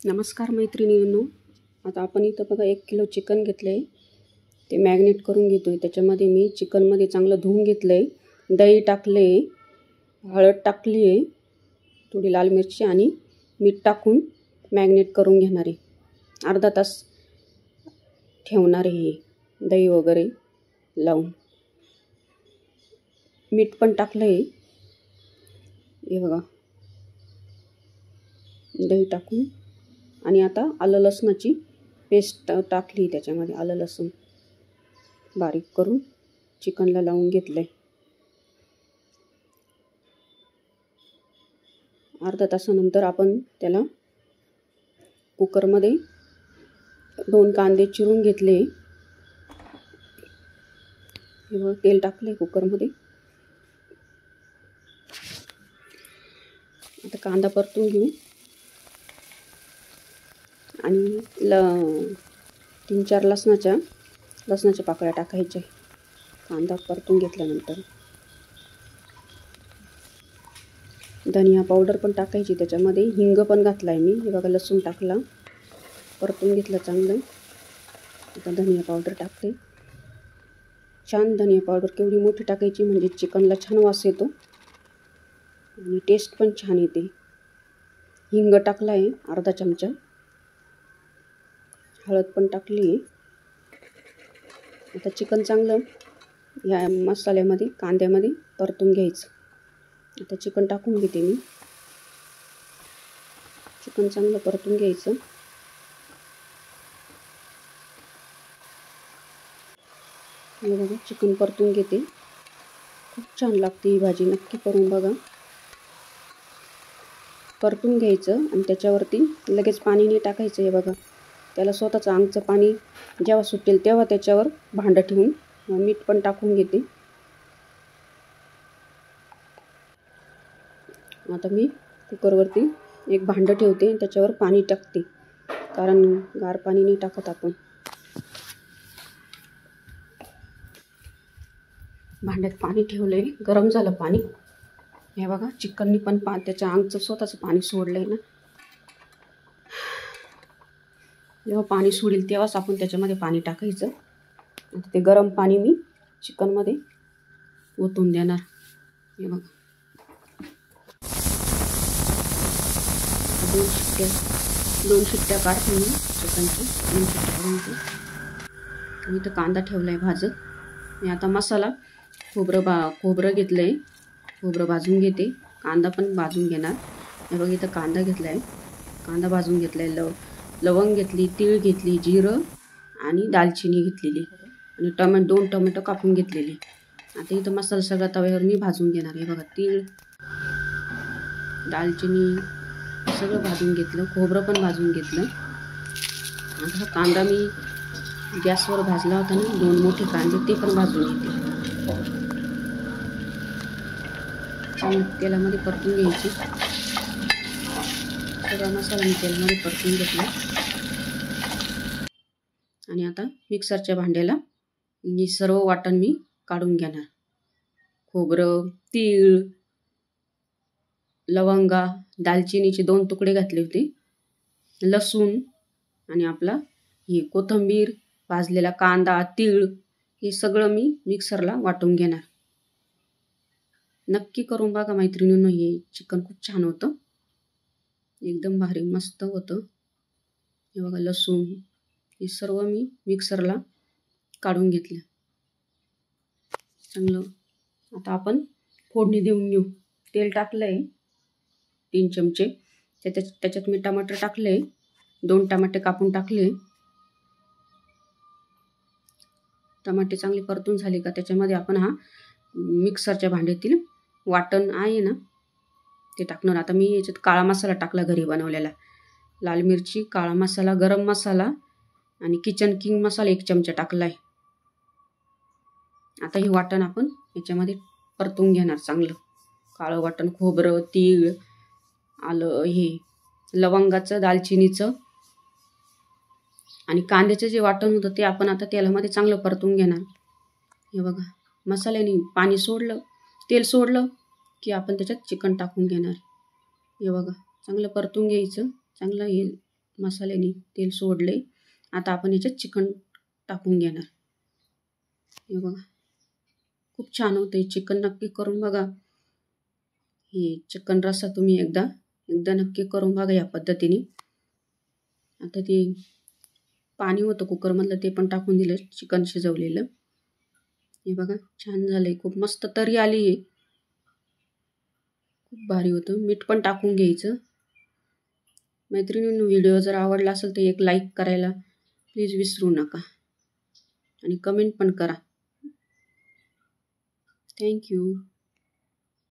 नमस्कार मैत्रिणींनो, आता आपण इथं बघा 1 किलो चिकन घेतलं आहे. ते मॅग्नेट करून घेतो आहे. त्याच्यामध्ये मी चिकनमध्ये चांगलं धुवून घेतलं आहे, दही टाकलं आहे, हळद टाकली आहे, थोडी लाल मिरची आणि मीठ टाकून मॅग्नेट करून घेणार आहे. अर्धा तास ठेवणार आहे दही वगैरे लावून. मीठ पण टाकलं आहे. हे बघा दही टाकून आणि आता आलं लसणाची पेस्ट टाकली त्याच्यामध्ये. आलं लसूण बारीक करून चिकनला लावून घेतलं आहे. अर्धा तासानंतर आपण त्याला कुकरमध्ये 2 कांदे चिरून घेतले. तेल टाकले कुकरमध्ये. आता कांदा परतून घेऊ आणि 3-4 लसणाच्या पाकळ्या टाकायच्या. कांदा परतून घेतल्यानंतर धनिया पावडर पण टाकायची त्याच्यामध्ये. हिंग पण घातला आहे मी. हे बघा लसूण टाकला, परतून घेतलं चांगलं. आता धनिया पावडर टाकते. छान धनिया पावडर केवढी मोठी टाकायची म्हणजे चिकनला छान वास येतो आणि टेस्ट पण छान येते. हिंग टाकला आहे अर्धा चमचा. हळद पण टाकली आहे. आता चिकन चांगलं या मसाल्यामध्ये कांद्यामध्ये परतून घ्यायचं. आता चिकन टाकून घेते मी. चिकन चांगलं परतून घ्यायचं. हे बघा चिकन परतून घेते. खूप छान लागते ही भाजी, नक्की करून बघा. परतून घ्यायचं आणि त्याच्यावरती लगेच पाणी नाही टाकायचं. हे बघा त्याला स्वतःचं अंगचं पाणी जेव्हा सुटेल तेव्हा त्याच्यावर भांडं ठेवून मीठ पण टाकून घेते. आता मी कुकरवरती एक भांडं ठेवते आणि त्याच्यावर पाणी टाकते, कारण गार पाणी नाही टाकत आपण. भांड्यात पाणी ठेवलं आहे, गरम झालं पाणी. हे बघा चिकननी पण त्याच्या अंगचं स्वतःचं पाणी सोडलं आहे ना. जेव्हा पाणी सोडेल तेव्हाच आपण त्याच्यामध्ये पाणी टाकायचं. आता ते गरम पाणी मी चिकनमध्ये ओतून देणार. हे बघा 2 शिट्ट्या काढते मी चिकनची. 2 शिट्ट्या काढून आणि इथं कांदा ठेवला आहे भाजत. मी आता मसाला खोबरं घेतलं आहे. खोबरं भाजून घेते. कांदा पण भाजून घेणार. हे बघा इथं कांदा घेतला आहे. कांदा भाजून घेतला आहे. लवंग घेतली, तीळ घेतली, जिरं आणि दालचिनी घेतलेली आणि 2 टोमॅटो कापून घेतलेली. आता इथं मसाला सगळा तव्यावर मी भाजून घेणार. हे बघा तीळ, दालचिनी सगळं भाजून घेतलं. खोबरं पण भाजून घेतलं. आता हा कांदा मी गॅसवर भाजला होता ना, 2 मोठे कांदे, ते पण भाजून घेते. चांगलं तेलामध्ये परतून घ्यायची. सगळा मसाला मी तेलामध्ये परतून घेतला आणि आता मिक्सरच्या भांड्याला मी सर्व वाटण मी काढून घेणार. खोबरं, तीळ, लवंगा, दालचिनीचे 2 तुकडे घातले होते, लसूण आणि आपला ही कोथिंबीर, भाजलेला कांदा, तीळ, हे सगळं मी मिक्सरला वाटून घेणार. नक्की करून बघा मैत्रिणींनो. हे चिकन खूप छान होतं, एकदम भारी मस्त होतं. हे बघा लसूण हे सर्व मी मिक्सरला काढून घेतलं चांगलं. आता आपण फोडणी देऊन घेऊ. तेल टाकलं आहे 3 चमचे. त्याच्यात मी टमाटर टाकलं आहे. 2 टमाटे कापून टाकले. टमाटे चांगले परतून झाले का त्याच्यामध्ये आपण हा मिक्सरच्या भांड्यातील वाटण आहे ना ते टाकणार. आता मी याच्यात काळा मसाला टाकला घरी बनवलेला. लाल मिरची, काळा मसाला, गरम मसाला आणि किचन किंग मसाला 1 चमचा टाकला आहे. आता हे वाटण आपण याच्यामध्ये परतून घेणार चांगलं. काळं वाटण, खोबरं, तीळ, आलं, हे लवंगाचं, दालचिनीचं आणि कांद्याचं जे वाटण होतं ते आपण आता तेलामध्ये चांगलं परतून घेणार. हे बघा मसाल्याने पाणी सोडलं, तेल सोडलं की आपण त्याच्यात चिकन टाकून घेणार. हे बघा चांगलं परतून घ्यायचं. चांगलं हे मसाल्याने तेल सोडले. आता आपण याच्यात चिकन टाकून घेणार. हे बघा, खूप छान होते चिकन. नक्की करून बघा. हे चिकन रस्सा तुम्ही एकदा नक्की करून बघा या पद्धतीने. आता ते पाणी होतं कुकरमधलं ते पण टाकून दिलं चिकन शिजवलेलं. हे बघा छान झालंय, खूप मस्त तरी आली आहे, खूप भारी होतं. मीठ पण टाकून घ्यायचं. मैत्रिणींनो, व्हिडिओ जर आवडला असेल तर एक लाईक करायला प्लीज विसरू नका आणि कमेंट पण करा. थँक्यू.